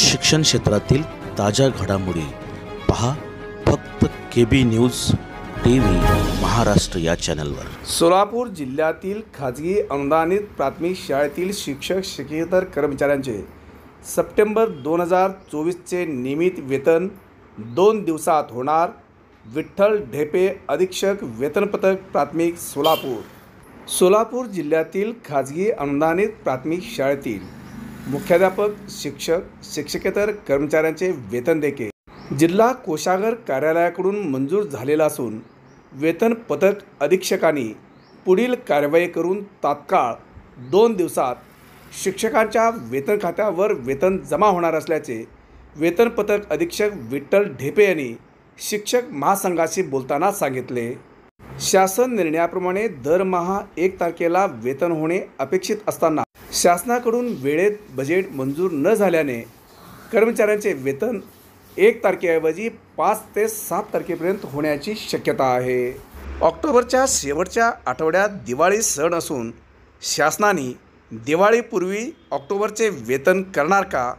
शिक्षण क्षेत्रातील ताज्या घडामोडी पहा फक्त KB न्यूज TV महाराष्ट्र या चॅनलवर। सोलापूर जिल्ह्यातील खाजगी अनुदानित प्राथमिक शाळेतील शिक्षक शिक्षकेतर कर्मचाऱ्यांचे सप्टेंबर 2024चे नियमित वेतन 2 दिवसात होणार। विठ्ठल ढेपे अधीक्षक वेतनपथक प्राथमिक सोलापूर जिल्ह्यातील खाजगी अनुदानित प्राथमिक शाळेतील मुख्याध्यापक शिक्षक शिक्षकेतर कर्मचाऱ्यांचे वेतन देके जिल्हा कोषागार कार्यालयाकडून मंजूर झालेला असून वेतन पथक अधीक्षकांनी पुढील कार्यवाही करून तात्काळ 2 दिवसात शिक्षकांच्या वेतन खात्यावर वेतन जमा होणार असल्याचे वेतन पथक अधीक्षक विठ्ठल ढेपे यांनी शिक्षक महासंघाशी बोलताना सांगितले। शासन निर्णयाप्रमाणे दरमहा 1 तारखेला वेतन होणे अपेक्षित असताना शासनाकडून वेळेत बजेट मंजूर न झाल्याने कर्मचाऱ्यांचे वेतन 1 तारखेऐवजी 5 ते 7 तारखेपर्यंत होण्याची शक्यता आहे। ऑक्टोबरच्या शेवटच्या आठवड्यात दिवाळी सण असून शासनाने दिवाळीपूर्वी ऑक्टोबरचे वेतन करणार का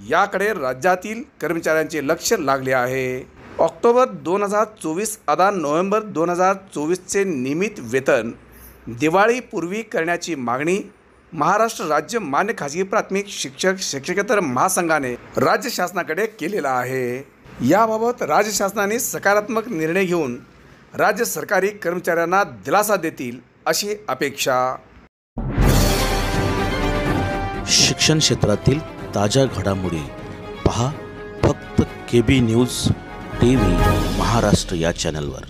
याकडे राज्यातील कर्मचाऱ्यांचे लक्ष लागले आहे। ऑक्टोबर 2024 अदा नोव्हेंबर 2024चे नियमित वेतन दिवाळीपूर्वी करण्याची मागणी महाराष्ट्र राज्य मान्य खाजगी प्राथमिक शिक्षक शिक्षकेतर महासंघाने राज्य शासनाकडे केलेला आहे। याबाबत राज्य शासनाने सकारात्मक निर्णय घेऊन राज्य सरकारी कर्मचाऱ्यांना दिलासा देतील अशी अपेक्षा। शिक्षण क्षेत्रातील ताज्या घडामोडी पहा फक्त KB न्यूज TV महाराष्ट्र या चॅनलवर।